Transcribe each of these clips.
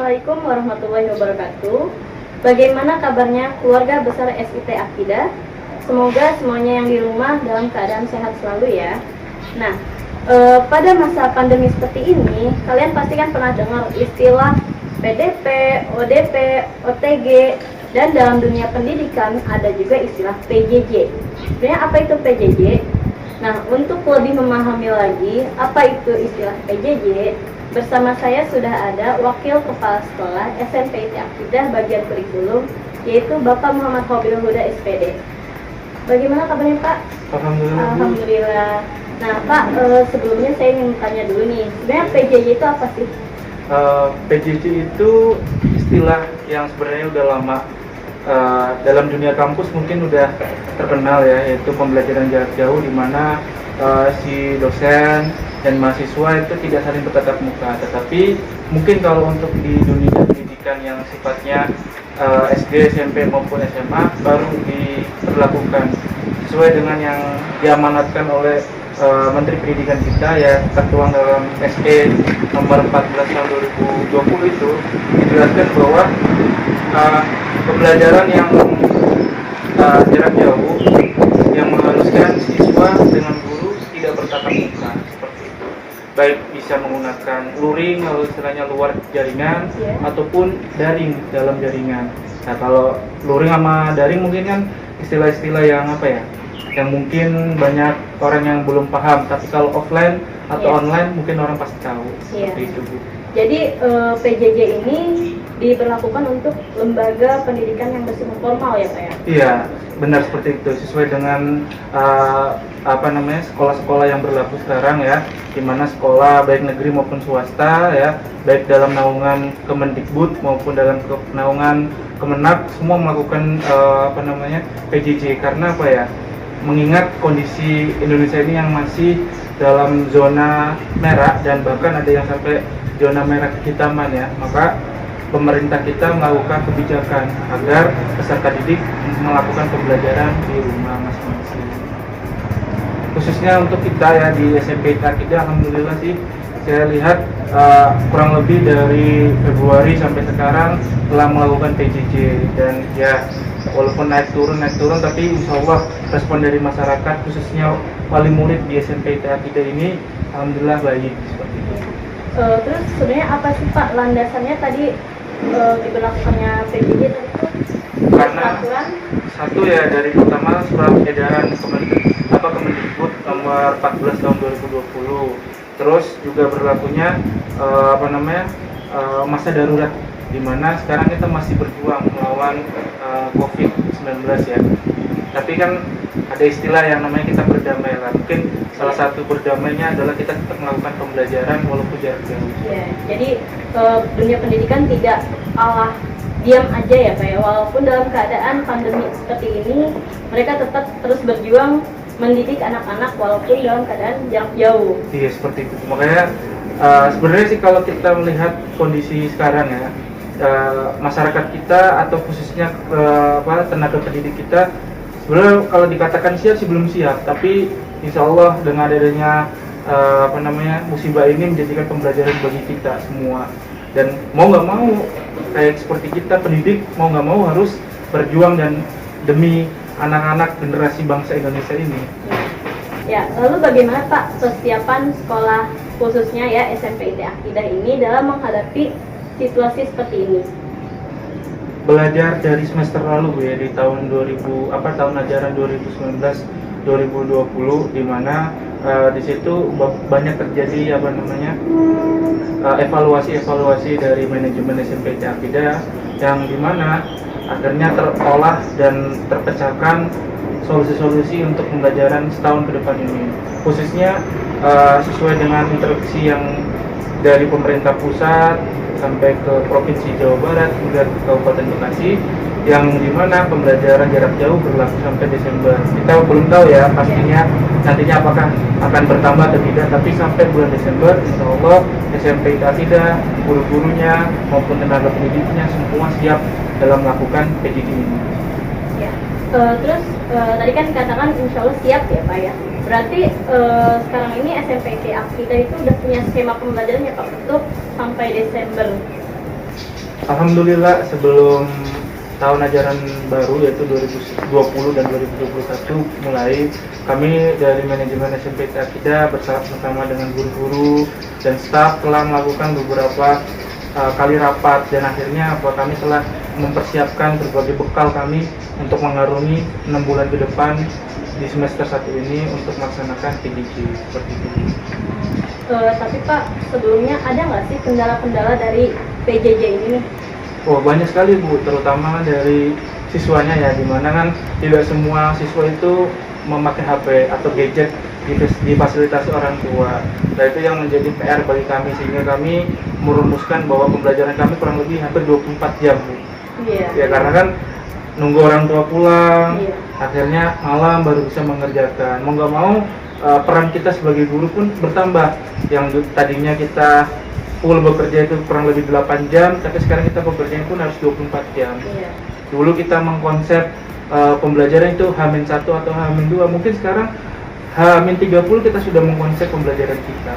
Assalamualaikum warahmatullahi wabarakatuh. Bagaimana kabarnya keluarga besar SIT Akidah? Semoga semuanya yang di rumah dalam keadaan sehat selalu ya. Nah, pada masa pandemi seperti ini, kalian pasti kan pernah dengar istilah PDP, ODP, OTG, dan dalam dunia pendidikan ada juga istilah PJJ. Sebenarnya apa itu PJJ? Nah, untuk lebih memahami lagi apa itu istilah PJJ, bersama saya sudah ada Wakil Kepala Sekolah SMP IT Akidah bagian kurikulum, yaitu Bapak Muhammad Hobil Huda SPD. Bagaimana kabarnya Pak? Alhamdulillah. Alhamdulillah. Nah Pak, sebelumnya saya ingin tanya dulu nih, sebenarnya PJJ itu apa sih? PJJ itu istilah yang sebenarnya udah lama dalam dunia kampus mungkin udah terkenal ya, yaitu pembelajaran jarak jauh di mana si dosen dan mahasiswa itu tidak saling bertatap muka. Tetapi mungkin kalau untuk di dunia pendidikan yang sifatnya SD, SMP maupun SMA baru diberlakukan sesuai dengan yang diamanatkan oleh Menteri Pendidikan kita, ya tertuang dalam SE nomor 14 tahun 2020 itu dijelaskan bahwa pembelajaran yang jarak jauh yang mengharuskan siswa dengan guru tidak bertatap muka seperti itu, baik bisa menggunakan luring atau istilahnya luar jaringan ataupun daring dalam jaringan. Nah, kalau luring sama daring mungkin kan istilah-istilah yang apa ya, yang mungkin banyak orang yang belum paham, tapi kalau offline atau online mungkin orang pasti tahu. Seperti itu, Bu. Jadi PJJ ini diberlakukan untuk lembaga pendidikan yang bersifat formal ya Pak ya? Iya, benar seperti itu, sesuai dengan sekolah-sekolah yang berlaku sekarang ya, di mana sekolah baik negeri maupun swasta ya, baik dalam naungan Kemendikbud maupun dalam naungan Kemenak, semua melakukan PJJ. Karena apa ya? Mengingat kondisi Indonesia ini yang masih dalam zona merah dan bahkan ada yang sampai zona merah kehitaman ya, maka pemerintah kita melakukan kebijakan agar peserta didik melakukan pembelajaran di rumah masing-masing. Khususnya untuk kita ya di SMP Akidah, alhamdulillah sih saya lihat kurang lebih dari Februari sampai sekarang telah melakukan PJJ, dan ya walaupun naik turun tapi insya Allah respon dari masyarakat khususnya wali murid di SMP Akidah ini alhamdulillah baik seperti itu. Terus sebenarnya apa sih Pak landasannya tadi diberlakukannya PJJ itu? Karena satu ya, dari pertama surat edaran Kemendikbud nomor 14 tahun 2020, terus juga berlakunya masa darurat, di mana sekarang kita masih berjuang melawan COVID-19 ya. Tapi kan ada istilah yang namanya kita berdamai lah. Mungkin salah satu berdamainya adalah kita tetap melakukan pembelajaran walaupun jarak jauh. Ya, jadi dunia pendidikan tidak diam aja ya Pak ya. Walaupun dalam keadaan pandemi seperti ini, mereka tetap terus berjuang mendidik anak-anak walaupun dalam keadaan jarak jauh. Iya, seperti itu. Makanya sebenarnya sih kalau kita melihat kondisi sekarang ya, masyarakat kita atau khususnya tenaga pendidik kita sebenarnya kalau dikatakan siap sih belum siap, tapi insya Allah dengan adanya musibah ini menjadikan pembelajaran bagi kita semua, dan mau nggak mau kayak seperti kita pendidik mau nggak mau harus berjuang dan demi anak-anak generasi bangsa Indonesia ini. Ya, lalu bagaimana Pak persiapan sekolah khususnya ya SMP IT Akidah ini dalam menghadapi situasi seperti ini? Belajar dari semester lalu ya, di tahun tahun ajaran 2019-2020, di mana di situ banyak terjadi evaluasi dari manajemen SMP IT Akidah, yang dimana akhirnya terolah dan terpecahkan solusi-solusi untuk pembelajaran setahun ke depan ini, khususnya sesuai dengan instruksi yang dari pemerintah pusat sampai ke Provinsi Jawa Barat hingga ke Kabupaten Bekasi, yang dimana pembelajaran jarak jauh berlaku sampai Desember. Kita belum tahu ya pastinya nantinya apakah akan bertambah atau tidak, tapi sampai bulan Desember insya Allah SMP Akidah, guru-gurunya maupun tenaga pendidiknya semua siap dalam melakukan PJJ ini. Ya. Terus tadi kan dikatakan insya Allah siap ya Pak ya. Berarti sekarang ini SMP Akidah itu udah punya skema pembelajarannya Pak untuk sampai Desember. Alhamdulillah sebelum tahun ajaran baru yaitu 2020 dan 2021 mulai kami dari manajemen SMP Akidah bersama dengan guru-guru dan staf telah melakukan beberapa kali rapat dan akhirnya kami telah mempersiapkan berbagai bekal kami untuk mengarungi 6 bulan ke depan di semester 1 ini untuk melaksanakan PJJ seperti itu. Tapi Pak, sebelumnya ada nggak sih kendala-kendala dari PJJ ini nih? Oh banyak sekali Bu, terutama dari siswanya ya, dimana kan tidak semua siswa itu memakai HP atau gadget difasilitasi orang tua. Nah itu yang menjadi PR bagi kami, sehingga kami merumuskan bahwa pembelajaran kami kurang lebih hampir 24 jam Bu. Iya. Ya karena kan nunggu orang tua pulang, Iya. akhirnya malam baru bisa mengerjakan. Mau nggak mau peran kita sebagai guru pun bertambah. Yang tadinya kita full bekerja itu kurang lebih 8 jam, tapi sekarang kita bekerjanya pun harus 24 jam. Iya. Dulu kita mengkonsep pembelajaran itu H-1 atau H-2, mungkin sekarang H-30 kita sudah mengkonsep pembelajaran kita.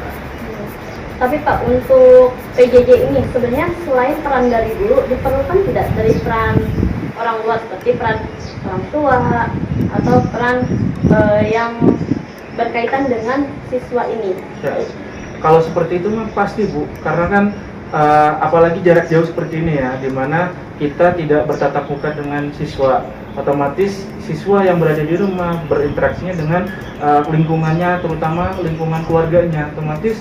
Tapi Pak, untuk PJJ ini sebenarnya selain peran dari guru, diperlukan tidak dari peran orang luar seperti peran orang tua atau peran yang berkaitan dengan siswa ini? Ya, kalau seperti itu memang pasti Bu, karena kan apalagi jarak jauh seperti ini ya, dimana kita tidak bertatap muka dengan siswa, otomatis siswa yang berada di rumah berinteraksinya dengan lingkungannya, terutama lingkungan keluarganya, otomatis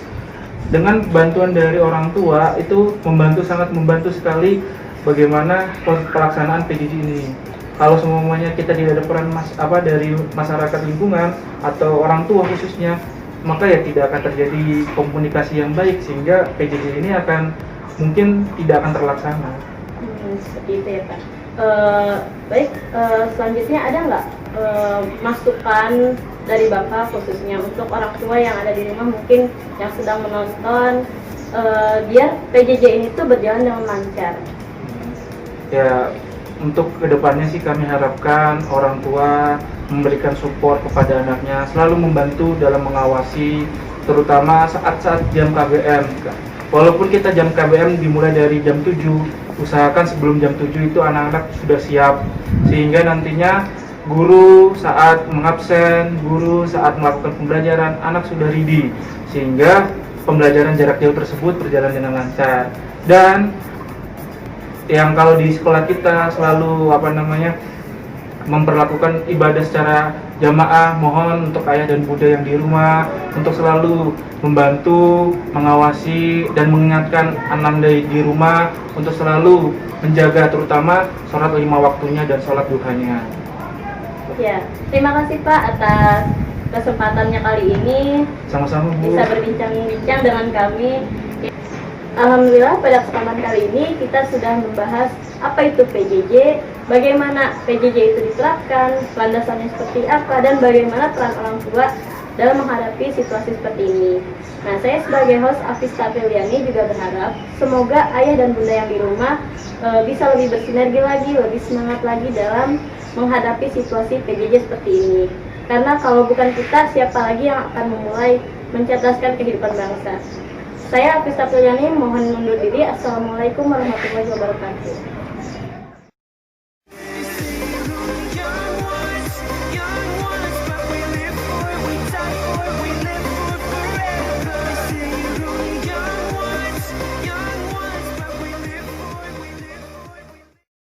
dengan bantuan dari orang tua itu sangat membantu sekali bagaimana pelaksanaan PJJ ini. Kalau semuanya kita tidak ada peran dari masyarakat lingkungan atau orang tua khususnya, maka ya tidak akan terjadi komunikasi yang baik, sehingga PJJ ini mungkin tidak akan terlaksana. Seperti itu ya Pak. Baik, selanjutnya ada nggak masukan dari Bapak khususnya untuk orang tua yang ada di rumah mungkin yang sedang menonton, biar PJJ ini tuh berjalan dengan lancar? Ya, untuk kedepannya sih kami harapkan orang tua memberikan support kepada anaknya, selalu membantu dalam mengawasi, terutama saat-saat jam KBM. Walaupun kita jam KBM dimulai dari jam 7, usahakan sebelum jam 7 itu anak-anak sudah siap, sehingga nantinya guru saat mengabsen, guru saat melakukan pembelajaran, anak sudah ready, sehingga pembelajaran jarak jauh tersebut berjalan dengan lancar. Dan yang kalau di sekolah kita selalu memperlakukan ibadah secara jamaah, mohon untuk ayah dan bunda yang di rumah untuk selalu membantu, mengawasi dan mengingatkan anak di rumah untuk selalu menjaga terutama sholat 5 waktunya dan sholat duhanya. Ya, terima kasih Pak atas kesempatannya kali ini. Sama-sama Bu. Bisa berbincang-bincang dengan kami. Alhamdulillah pada kesempatan kali ini kita sudah membahas apa itu PJJ, bagaimana PJJ itu diterapkan, landasannya seperti apa, dan bagaimana peran orang tua dalam menghadapi situasi seperti ini. Nah, saya sebagai host Afis Tapiliani juga berharap semoga ayah dan bunda yang di rumah bisa lebih bersinergi lagi, lebih semangat lagi dalam menghadapi situasi PJJ seperti ini. Karena kalau bukan kita, siapa lagi yang akan memulai mencerdaskan kehidupan bangsa? Saya Afis Tapiliani mohon undur diri. Assalamualaikum warahmatullahi wabarakatuh.